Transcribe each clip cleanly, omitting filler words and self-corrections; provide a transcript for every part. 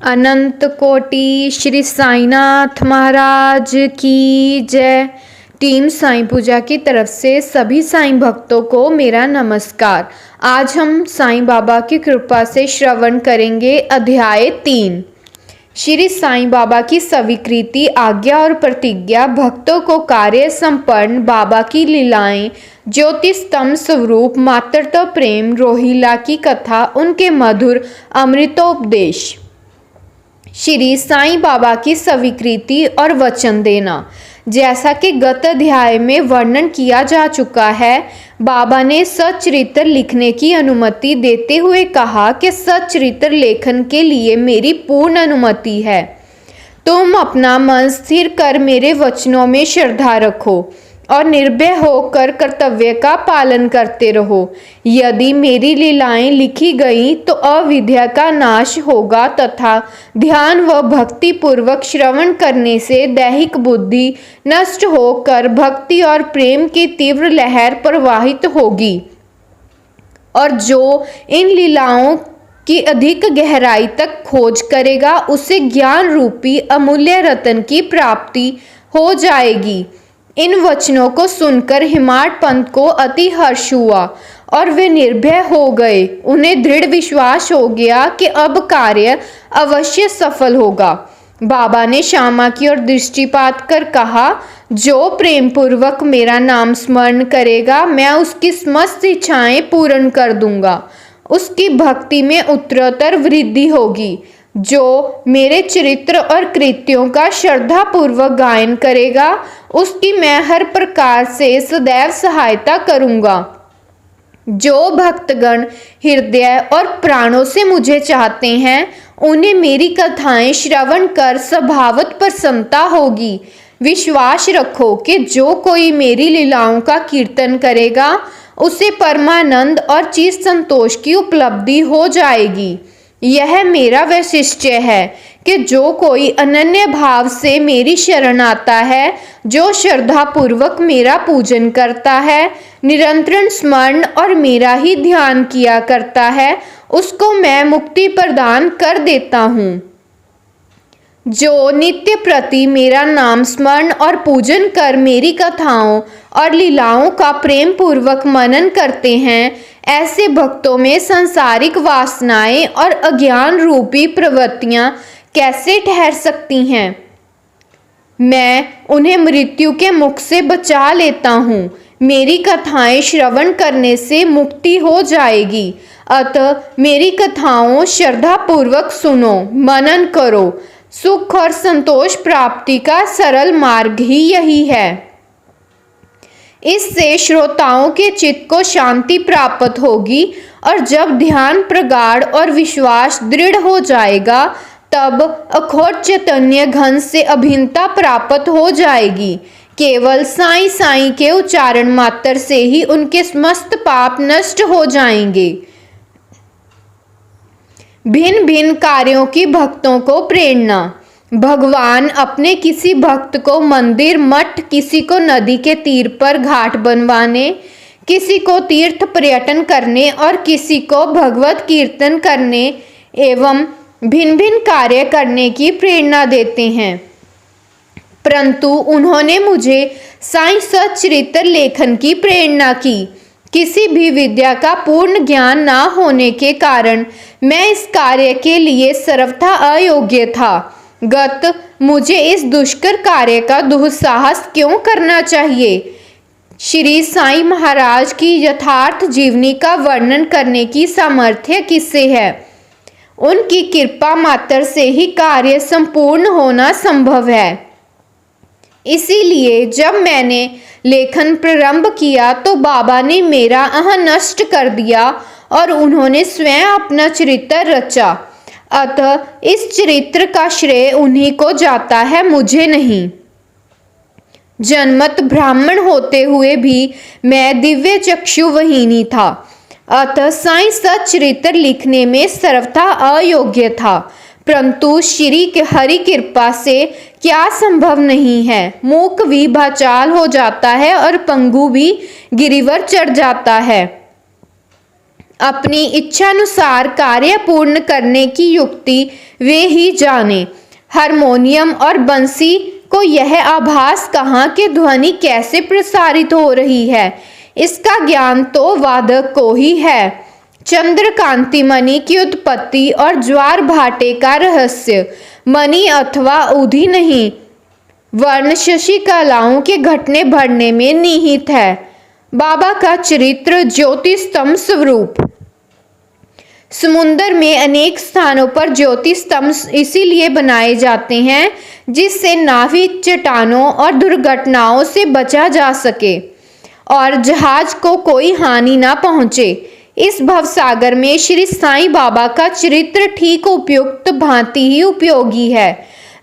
अनंत कोटि श्री साईनाथ महाराज की जय। टीम साईं पूजा की तरफ से सभी साईं भक्तों को मेरा नमस्कार। आज हम साईं बाबा की कृपा से श्रवण करेंगे अध्याय 3। श्री साईं बाबा की स्वीकृति, आज्ञा और प्रतिज्ञा, भक्तों को कार्य संपन्न, बाबा की लीलाएं, ज्योति स्तंभ स्वरूप, मातृत्व प्रेम, रोहिला की कथा, उनके मधुर अमृतोपदेश। श्री साईं बाबा की स्वीकृति और वचन देना। जैसा कि गत अध्याय में वर्णन किया जा चुका है, बाबा ने सच्चरित्र लिखने की अनुमति देते हुए कहा कि सच्चरित्र लेखन के लिए मेरी पूर्ण अनुमति है। तुम अपना मन स्थिर कर मेरे वचनों में श्रद्धा रखो और निर्भय होकर कर्तव्य का पालन करते रहो। यदि मेरी लीलाएं लिखी गई तो अविद्या का नाश होगा तथा ध्यान व भक्ति पूर्वक श्रवण करने से दैहिक बुद्धि नष्ट होकर भक्ति और प्रेम की तीव्र लहर प्रवाहित होगी, और जो इन लीलाओं की अधिक गहराई तक खोज करेगा उसे ज्ञान रूपी अमूल्य रत्न की प्राप्ति हो जाएगी। इन वचनों को सुनकर हिमाड पंत को अति हर्ष हुआ और वे निर्भय हो गए। उन्हें दृढ़ विश्वास हो गया कि अब कार्य अवश्य सफल होगा। बाबा ने श्यामा की ओर दृष्टिपात कर कहा, जो प्रेम पूर्वक मेरा नाम स्मरण करेगा मैं उसकी समस्त इच्छाएं पूर्ण कर दूंगा। उसकी भक्ति में उत्तरोत्तर वृद्धि होगी। जो मेरे चरित्र और कृत्यों का श्रद्धा पूर्वक गायन करेगा उसकी मैं हर प्रकार से सदैव सहायता करूंगा। जो भक्तगण हृदय और प्राणों से मुझे चाहते हैं उन्हें मेरी कथाएं श्रवण कर स्वभावत प्रसन्नता होगी। विश्वास रखो कि जो कोई मेरी लीलाओं का कीर्तन करेगा उसे परमानंद और चिर संतोष की उपलब्धि हो जाएगी। यह मेरा वैशिष्ट्य है कि जो कोई अनन्य भाव से मेरी शरण आता है, जो श्रद्धा पूर्वक मेरा पूजन करता है, निरंतर स्मरण और मेरा ही ध्यान किया करता है, उसको मैं मुक्ति प्रदान कर देता हूँ। जो नित्य प्रति मेरा नाम स्मरण और पूजन कर मेरी कथाओं और लीलाओं का प्रेम पूर्वक मनन करते हैं, ऐसे भक्तों में सांसारिक वासनाएं और अज्ञान रूपी प्रवृत्तियां कैसे ठहर सकती हैं। मैं उन्हें मृत्यु के मुख से बचा लेता हूँ। मेरी कथाएं श्रवण करने से मुक्ति हो जाएगी। अतः मेरी कथाओं श्रद्धा पूर्वक सुनो, मनन करो। सुख और संतोष प्राप्ति का सरल मार्ग ही यही है। इससे श्रोताओं के चित्त को शांति प्राप्त होगी और जब ध्यान प्रगाढ़ और विश्वास दृढ़ हो जाएगा तब अखोट चैतन्य घन से अभिन्नता प्राप्त हो जाएगी। केवल साईं साईं के उच्चारण मात्र से ही उनके समस्त पाप नष्ट हो जाएंगे। भिन्न भिन्न कार्यों की भक्तों को प्रेरणा। भगवान अपने किसी भक्त को मंदिर मठ, किसी को नदी के तीर पर घाट बनवाने, किसी को तीर्थ पर्यटन करने और किसी को भगवत कीर्तन करने एवं भिन्न भिन्न कार्य करने की प्रेरणा देते हैं। परंतु उन्होंने मुझे साईं सच्चरित्र लेखन की प्रेरणा की। किसी भी विद्या का पूर्ण ज्ञान ना होने के कारण मैं इस कार्य के लिए सर्वथा अयोग्य था। मुझे इस दुष्कर कार्य का दुस्साहस क्यों करना चाहिए। श्री साईं महाराज की यथार्थ जीवनी का वर्णन करने की सामर्थ्य किससे है। उनकी कृपा मात्र से ही कार्य संपूर्ण होना संभव है। इसीलिए जब मैंने लेखन प्रारंभ किया तो बाबा ने मेरा अह नष्ट कर दिया और उन्होंने स्वयं अपना चरित्र रचा। अतः इस चरित्र का श्रेय उन्हीं को जाता है, मुझे नहीं। जन्मत ब्राह्मण होते हुए भी मैं दिव्य चक्षुवहीनी था। अतः साईं सच्चरित्र लिखने में सर्वथा अयोग्य था। परंतु श्री हरि कृपा से क्या संभव नहीं है। मूक भी भाचाल हो जाता है और पंगु भी गिरिवर चढ़ जाता है। अपनी इच्छानुसार कार्य पूर्ण करने की युक्ति वे ही जाने। हारमोनियम और बंसी को यह आभास कहाँ कि ध्वनि कैसे प्रसारित हो रही है, इसका ज्ञान तो वादक को ही है। चंद्रकांति मणि की उत्पत्ति और ज्वार भाटे का रहस्य मणि अथवा उधि नहीं, वर्ण शशि कलाओं के घटने बढ़ने में निहित है। बाबा का चरित्र ज्योति स्तंभ स्वरूप। समुद्र में अनेक स्थानों पर ज्योति स्तंभ इसीलिए बनाए जाते हैं जिससे नाविक चट्टानों और दुर्घटनाओं से बचा जा सके और जहाज को कोई हानि ना पहुंचे। इस भवसागर में श्री साईं बाबा का चरित्र ठीक उपयुक्त भांति ही उपयोगी है।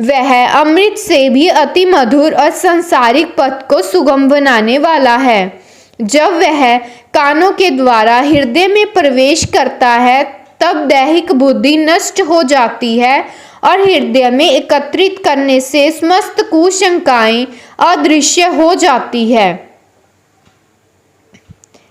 वह अमृत से भी अति मधुर और सांसारिक पथ को सुगम बनाने वाला है। जब वह कानों के द्वारा हृदय में प्रवेश करता है तब दैहिक बुद्धि नष्ट हो जाती है और हृदय में एकत्रित करने से समस्त कुशंकाएं अदृश्य हो जाती है।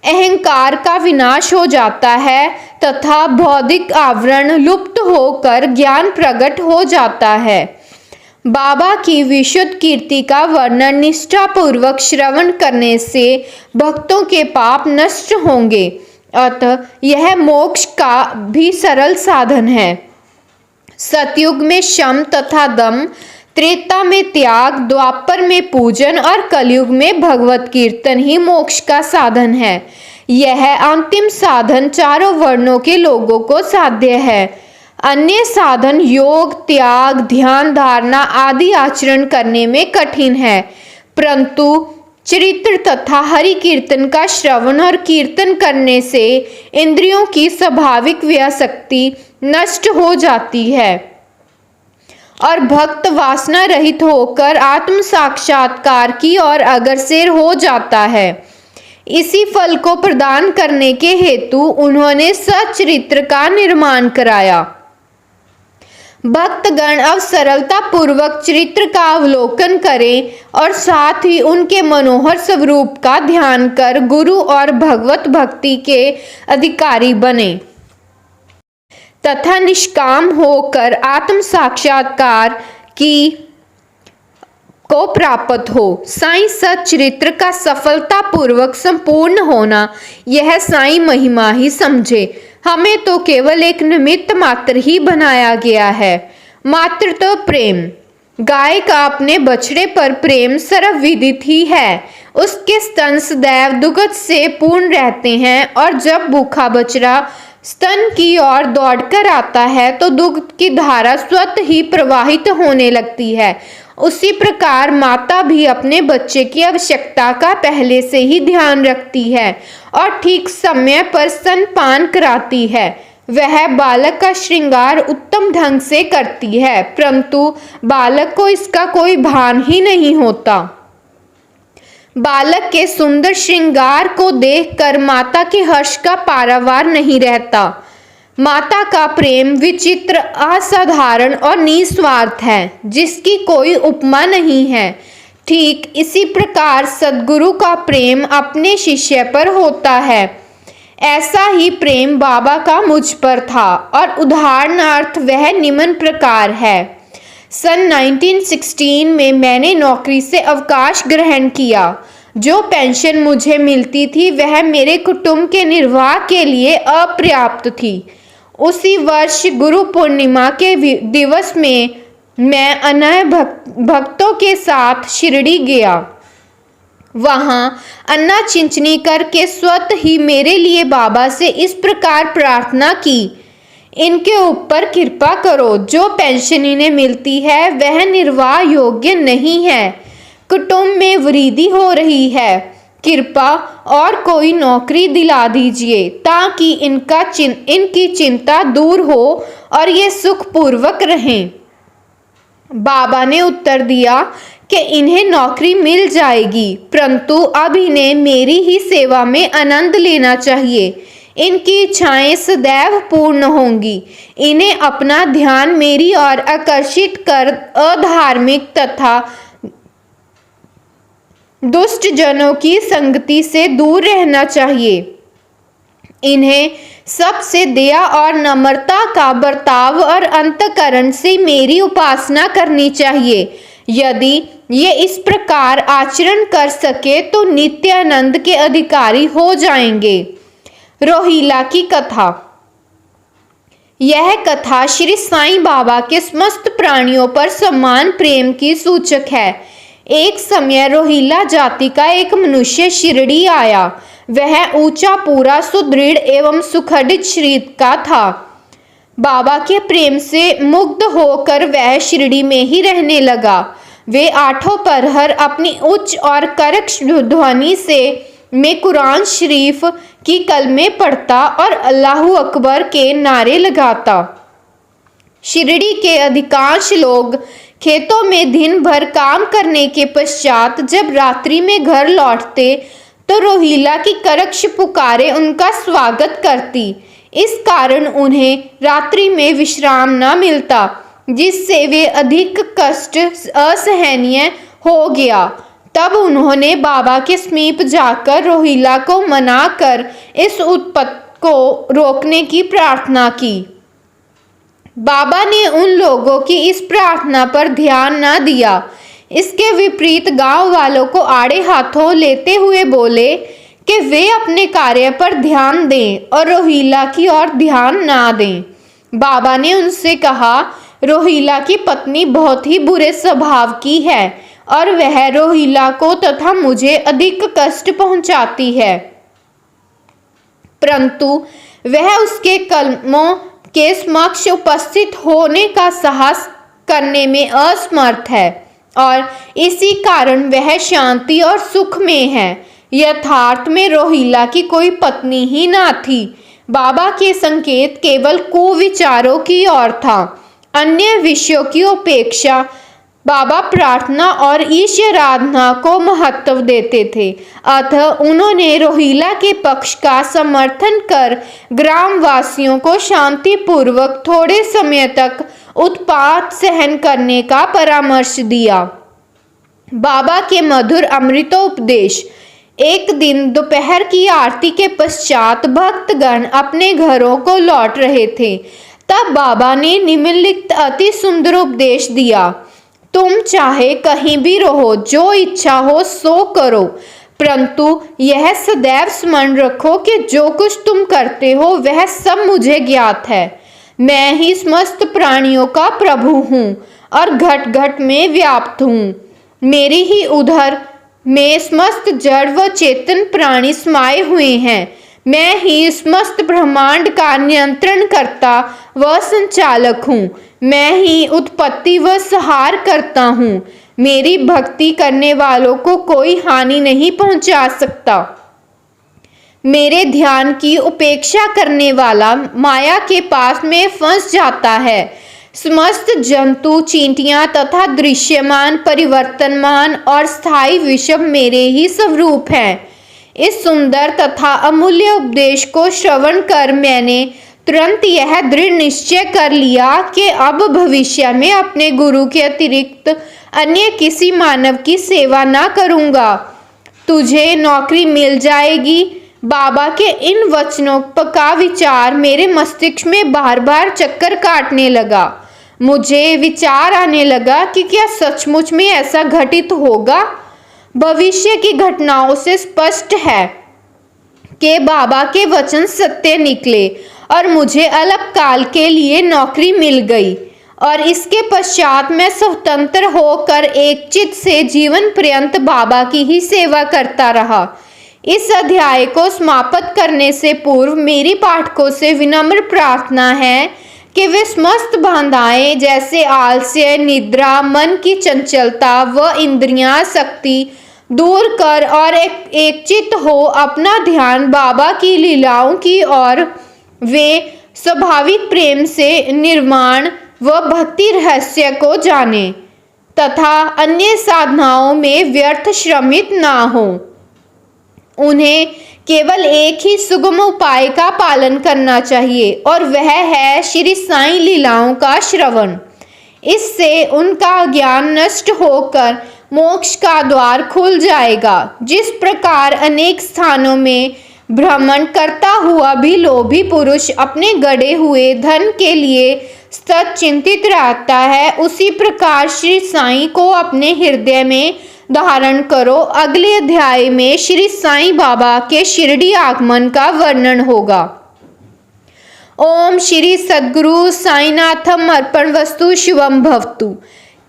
अहंकार का विनाश हो जाता है तथा बौद्धिक आवरण लुप्त होकर ज्ञान प्रकट हो जाता है। बाबा की विशुद्ध कीर्ति का वर्णन निष्ठापूर्वक श्रवण करने से भक्तों के पाप नष्ट होंगे। अतः यह मोक्ष का भी सरल साधन है। सतयुग में शम तथा दम, त्रेता में त्याग, द्वापर में पूजन और कलयुग में भगवत कीर्तन ही मोक्ष का साधन है। यह अंतिम साधन चारों वर्णों के लोगों को साध्य है। अन्य साधन योग, त्याग, ध्यान, धारणा आदि आचरण करने में कठिन है, परंतु चरित्र तथा हरि कीर्तन का श्रवण और कीर्तन करने से इंद्रियों की स्वाभाविक व्यासक्ति नष्ट हो जाती है और भक्त वासना रहित होकर आत्म साक्षात्कार की ओर अग्रसर हो जाता है। इसी फल को प्रदान करने के हेतु उन्होंने सच्चरित्र का निर्माण कराया। भक्तगण अब सरलता पूर्वक चरित्र का अवलोकन करें और साथ ही उनके मनोहर स्वरूप का ध्यान कर गुरु और भगवत भक्ति के अधिकारी बने तथा निष्काम होकर आत्म साक्षात्कार को प्राप्त हो। साईं सच्चरित्र का सफलता पूर्वक संपूर्ण होना यह साईं महिमा ही समझे। हमें तो केवल एक निमित्त मात्र ही बनाया गया है। मात्र तो प्रेम। गाय का अपने बछड़े पर प्रेम सर्वविदित ही है। उसके स्तन सदैव दुग्ध से पूर्ण रहते हैं और जब भूखा बछड़ा स्तन की ओर दौड़कर आता है तो दुग्ध की धारा स्वतः ही प्रवाहित होने लगती है। उसी प्रकार माता भी अपने बच्चे की आवश्यकता का पहले से ही ध्यान रखती है और ठीक समय पर स्तनपान कराती है। वह बालक का श्रृंगार उत्तम ढंग से करती है, परंतु बालक को इसका कोई भान ही नहीं होता। बालक के सुंदर श्रृंगार को देखकर माता के हर्ष का पारावार नहीं रहता। माता का प्रेम विचित्र, असाधारण और निस्वार्थ है, जिसकी कोई उपमा नहीं है। ठीक इसी प्रकार सद्गुरु का प्रेम अपने शिष्य पर होता है। ऐसा ही प्रेम बाबा का मुझ पर था और उदाहरणार्थ वह निम्न प्रकार है। सन 1916 में मैंने नौकरी से अवकाश ग्रहण किया। जो पेंशन मुझे मिलती थी वह मेरे कुटुंब के निर्वाह के लिए अपर्याप्त थी। उसी वर्ष गुरु पूर्णिमा के दिवस में मैं अनय भक्तों के साथ शिरडी गया। वहां अन्ना चिंचनी करके स्वतः ही मेरे लिए बाबा से इस प्रकार प्रार्थना की, इनके ऊपर कृपा करो। जो पेंशन इन्हें मिलती है वह निर्वाह योग्य नहीं है। कुटुंब में वृद्धि हो रही है, कृपा और कोई नौकरी दिला दीजिए ताकि इनकी चिंता दूर हो और ये सुखपूर्वक रहें। बाबा ने उत्तर दिया कि इन्हें नौकरी मिल जाएगी, परंतु अब इन्हें मेरी ही सेवा में आनंद लेना चाहिए। इनकी इच्छाएं सदैव पूर्ण होंगी। इन्हें अपना ध्यान मेरी ओर आकर्षित कर अधार्मिक तथा दुष्ट जनों की संगति से दूर रहना चाहिए। इन्हें सबसे दया और नम्रता का बर्ताव और अंतःकरण से मेरी उपासना करनी चाहिए। यदि ये इस प्रकार आचरण कर सके तो नित्यानंद के अधिकारी हो जाएंगे। रोहिला की कथा। यह कथा श्री साईं बाबा के समस्त प्राणियों पर समान प्रेम की सूचक है। एक समय रोहिला जाति का एक मनुष्य शिरडी आया। वह ऊंचा, पूरा, सुदृढ़ एवं सुखडित शरीर का था। बाबा के प्रेम से मुग्ध होकर वह शिरडी में ही रहने लगा। वे आठों पहर अपनी उच्च और कर्कश ध्वनि से में कुरान शरीफ की कलमे पढ़ता और अल्लाहू अकबर के नारे लगाता। शिरडी के अधिकांश लोग खेतों में दिन भर काम करने के पश्चात जब रात्रि में घर लौटते तो रोहिला की कर्कश पुकारें उनका स्वागत करती। इस कारण उन्हें रात्रि में विश्राम न मिलता, जिससे वे अधिक कष्ट असहनीय हो गया। तब उन्होंने बाबा के समीप जाकर रोहिला को मनाकर इस उत्पत्ति को रोकने की प्रार्थना की। बाबा ने उन लोगों की इस प्रार्थना पर ध्यान न दिया। इसके विपरीत गांव वालों को आड़े हाथों लेते हुए बोले कि वे अपने कार्य पर ध्यान दें और रोहिला की ओर ध्यान ना दें। बाबा ने उनसे कहा, रोहिला की पत्नी बहुत ही बुरे स्वभाव की है और वह रोहिला को तथा मुझे अधिक कष्ट पहुंचाती है, परंतु वह उसके कलमों के समक्ष उपस्थित होने का साहस करने में असमर्थ है और इसी कारण वह शांति और सुख में है। यथार्थ में रोहिला की कोई पत्नी ही ना थी। बाबा के संकेत केवल कुविचारों की ओर था। अन्य विषयों की अपेक्षा बाबा प्रार्थना और ईश्वराराधना को महत्व देते थे। अतः उन्होंने रोहिला के पक्ष का समर्थन कर ग्रामवासियों को शांतिपूर्वक थोड़े समय तक उत्पात सहन करने का परामर्श दिया। बाबा के मधुर अमृतोपदेश। एक दिन दोपहर की आरती के पश्चात भक्तगण अपने घरों को लौट रहे थे। तब बाबा ने निम्नलिखित अति सुंदर उपदेश दिया। तुम चाहे कहीं भी रहो, जो इच्छा हो सो करो, परंतु यह सदैव स्मरण रखो कि जो कुछ तुम करते हो वह सब मुझे ज्ञात है। मैं ही समस्त प्राणियों का प्रभु हूँ और घट घट में व्याप्त हूँ। मेरी ही उधर में समस्त जड़ व चेतन प्राणी समाये हुए हैं। मैं ही समस्त ब्रह्मांड का नियंत्रण करता व संचालक हूँ। मैं ही उत्पत्ति व संहार करता हूँ। मेरी भक्ति करने वालों को कोई हानि नहीं पहुँचा सकता। मेरे ध्यान की उपेक्षा करने वाला माया के पास में फंस जाता है। समस्त जंतु, चींटियां तथा दृश्यमान, परिवर्तनमान और स्थायी विषय मेरे ही स्वरूप हैं। इस सुंदर तथा अमूल्य उपदेश को श्रवण कर मैंने तुरंत यह दृढ़ निश्चय कर लिया कि अब भविष्य में अपने गुरु के अतिरिक्त अन्य किसी मानव की सेवा ना करूँगा। तुझे नौकरी मिल जाएगी। बाबा के इन वचनों का विचार मेरे मस्तिष्क में बार बार चक्कर काटने लगा। मुझे विचार आने लगा कि क्या सचमुच में ऐसा घटित होगा। भविष्य की घटनाओं से स्पष्ट है कि बाबा के वचन सत्य निकले और मुझे अल्पकाल के लिए नौकरी मिल गई और इसके पश्चात मैं स्वतंत्र होकर एकचित्त से जीवन पर्यंत बाबा की ही सेवा करता रहा। इस अध्याय को समाप्त करने से पूर्व मेरी पाठकों से विनम्र प्रार्थना है कि वे समस्त बाधाएं जैसे आलस्य, निद्रा, मन की चंचलता व इंद्रियां शक्ति दूर कर और एकचित्त हो अपना ध्यान बाबा की लीलाओं की ओर वे स्वाभाविक प्रेम से निर्माण व भक्ति रहस्य को जाने तथा अन्य साधनाओं में व्यर्थ श्रमित ना हो। उन्हें केवल एक ही सुगम उपाय का पालन करना चाहिए और वह है श्री साईं लीलाओं का श्रवण। इससे उनका ज्ञान नष्ट होकर मोक्ष का द्वार खुल जाएगा। जिस प्रकार अनेक स्थानों में भ्रमण करता हुआ भी लोभी पुरुष अपने गड़े हुए धन के लिए सतत चिंतित रहता है, उसी प्रकार श्री साईं को अपने हृदय में धारण करो। अगले अध्याय में श्री साईं बाबा के शिरडी आगमन का वर्णन होगा। ओम श्री सद्गुरु साईनाथम अर्पण वस्तु शिवम भवतु।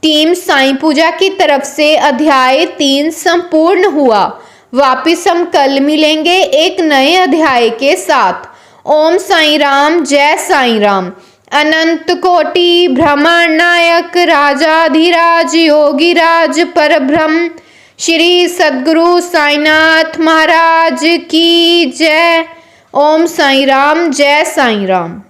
टीम साईं पूजा की तरफ से अध्याय 3 संपूर्ण हुआ। वापिस हम कल मिलेंगे एक नए अध्याय के साथ। ओम साईं राम, जय साईं राम। अनंत कोटि ब्रह्मांड नायक राजाधिराज योगीराज परब्रह्म श्री सद्गुरु साईनाथ महाराज की जय। ओम साईं राम, जय साईं राम।